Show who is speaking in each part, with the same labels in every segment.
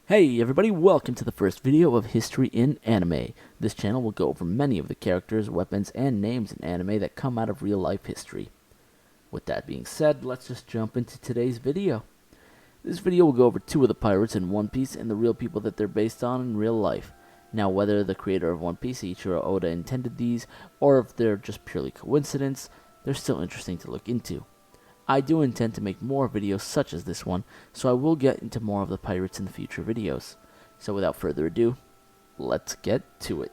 Speaker 1: Hey everybody, welcome to the first video of History in Anime. This channel will go over many of the characters, weapons, and names in anime that come out of real life history. With that being said, let's just jump into today's video. This video will go over two of the pirates in One Piece and the real people that they're based on in real life. Now, whether the creator of One Piece, Ichiro Oda, intended these, or if they're just purely coincidence, they're still interesting to look into. I do intend to make more videos such as this one, so I will get into more of the pirates in the future videos. So without further ado, let's get to it.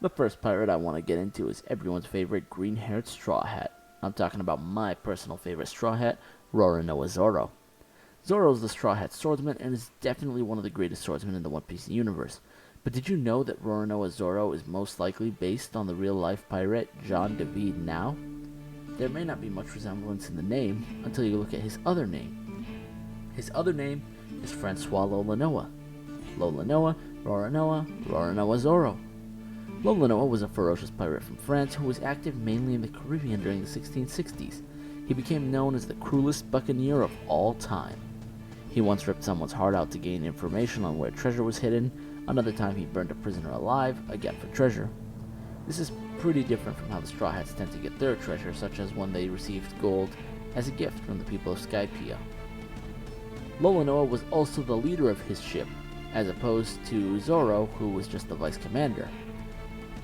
Speaker 1: The first pirate I want to get into is everyone's favorite green-haired Straw Hat. I'm talking about my personal favorite Straw Hat, Roronoa Zoro. Zoro is the Straw Hat swordsman and is definitely one of the greatest swordsmen in the One Piece universe. But did you know that Roronoa Zoro is most likely based on the real-life pirate John David Now? There may not be much resemblance in the name until you look at his other name. His other name is Francois Lolonoa. Lolonoa, Roronoa, Roronoa Zoro. Lolonoa was a ferocious pirate from France who was active mainly in the Caribbean during the 1660s. He became known as the cruelest buccaneer of all time. He once ripped someone's heart out to gain information on where treasure was hidden. Another time he burned a prisoner alive, again for treasure. This is pretty different from how the Straw Hats tend to get their treasure, such as when they received gold as a gift from the people of Skypiea. Lolonoa was also the leader of his ship, as opposed to Zoro, who was just the vice commander.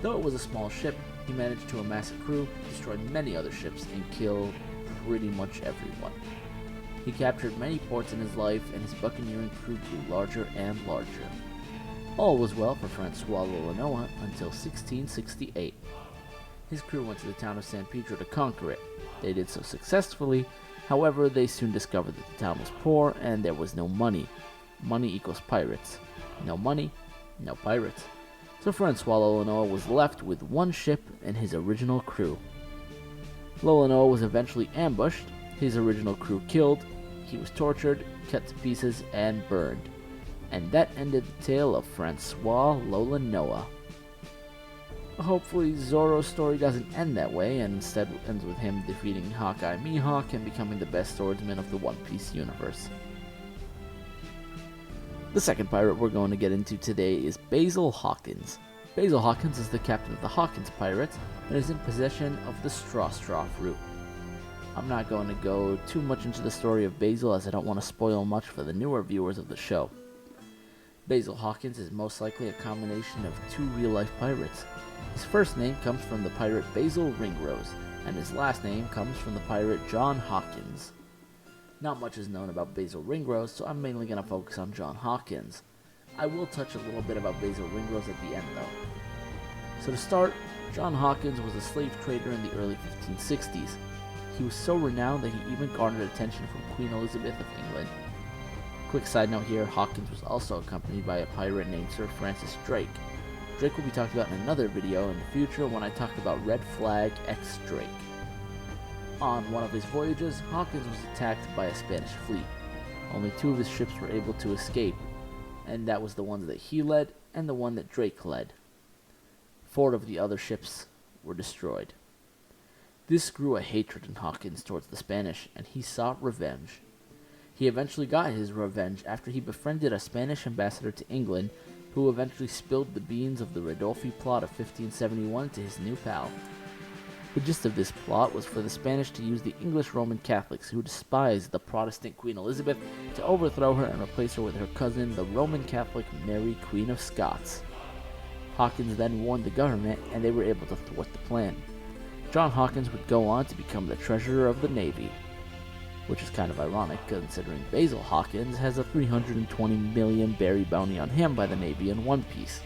Speaker 1: Though it was a small ship, he managed to amass a crew, destroy many other ships, and kill pretty much everyone. He captured many ports in his life, and his buccaneering crew grew larger and larger. All was well for Francois Lolonoa until 1668. His crew went to the town of San Pedro to conquer it. They did so successfully, however they soon discovered that the town was poor and there was no money. Money equals pirates. No money, no pirates. So Francois Lolonoa was left with one ship and his original crew. Lolonoa was eventually ambushed, his original crew killed, he was tortured, cut to pieces, and burned. And that ended the tale of Francois Lolonoa. Hopefully Zoro's story doesn't end that way, and instead ends with him defeating Hawkeye Mihawk and becoming the best swordsman of the One Piece universe. The second pirate we're going to get into today is Basil Hawkins. Basil Hawkins is the captain of the Hawkins Pirates and is in possession of the Straw fruit. I'm not going to go too much into the story of Basil as I don't want to spoil much for the newer viewers of the show. Basil Hawkins is most likely a combination of two real-life pirates. His first name comes from the pirate Basil Ringrose, and his last name comes from the pirate John Hawkins. Not much is known about Basil Ringrose, so I'm mainly going to focus on John Hawkins. I will touch a little bit about Basil Ringrose at the end though. So to start, John Hawkins was a slave trader in the early 1560s. He was so renowned that he even garnered attention from Queen Elizabeth of England. Quick side note here, Hawkins was also accompanied by a pirate named Sir Francis Drake. Drake will be talked about in another video in the future when I talk about Red Flag X Drake. On one of his voyages, Hawkins was attacked by a Spanish fleet. Only two of his ships were able to escape, and that was the one that he led and the one that Drake led. 4 of the other ships were destroyed. This grew a hatred in Hawkins towards the Spanish, and he sought revenge. He eventually got his revenge after he befriended a Spanish ambassador to England who eventually spilled the beans of the Rodolphi plot of 1571 to his new pal. The gist of this plot was for the Spanish to use the English Roman Catholics who despised the Protestant Queen Elizabeth to overthrow her and replace her with her cousin, the Roman Catholic Mary, Queen of Scots. Hawkins then warned the government and they were able to thwart the plan. John Hawkins would go on to become the treasurer of the Navy, which is kind of ironic considering Basil Hawkins has a 320 million berry bounty on him by the Navy in One Piece.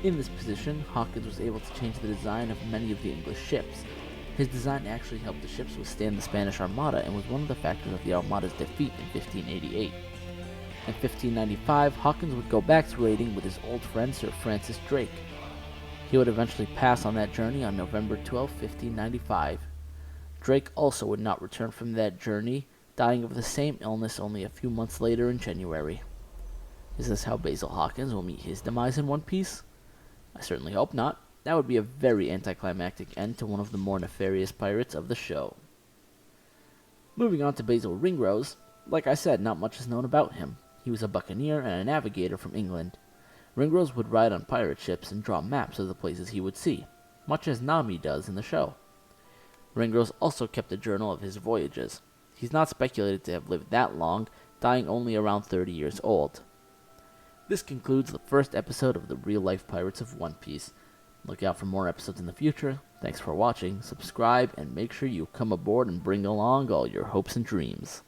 Speaker 1: In this position, Hawkins was able to change the design of many of the English ships. His design actually helped the ships withstand the Spanish Armada and was one of the factors of the Armada's defeat in 1588. In 1595, Hawkins would go back to raiding with his old friend Sir Francis Drake. He would eventually pass on that journey on November 12, 1595. Drake also would not return from that journey, dying of the same illness only a few months later in January. Is this how Basil Hawkins will meet his demise in One Piece? I certainly hope not. That would be a very anticlimactic end to one of the more nefarious pirates of the show. Moving on to Basil Ringrose, like I said, not much is known about him. He was a buccaneer and a navigator from England. Ringrose would ride on pirate ships and draw maps of the places he would see, much as Nami does in the show. Ringrose also kept a journal of his voyages. He's not speculated to have lived that long, dying only around 30 years old. This concludes the first episode of the real-life Pirates of One Piece. Look out for more episodes in the future. Thanks for watching, subscribe, and make sure you come aboard and bring along all your hopes and dreams.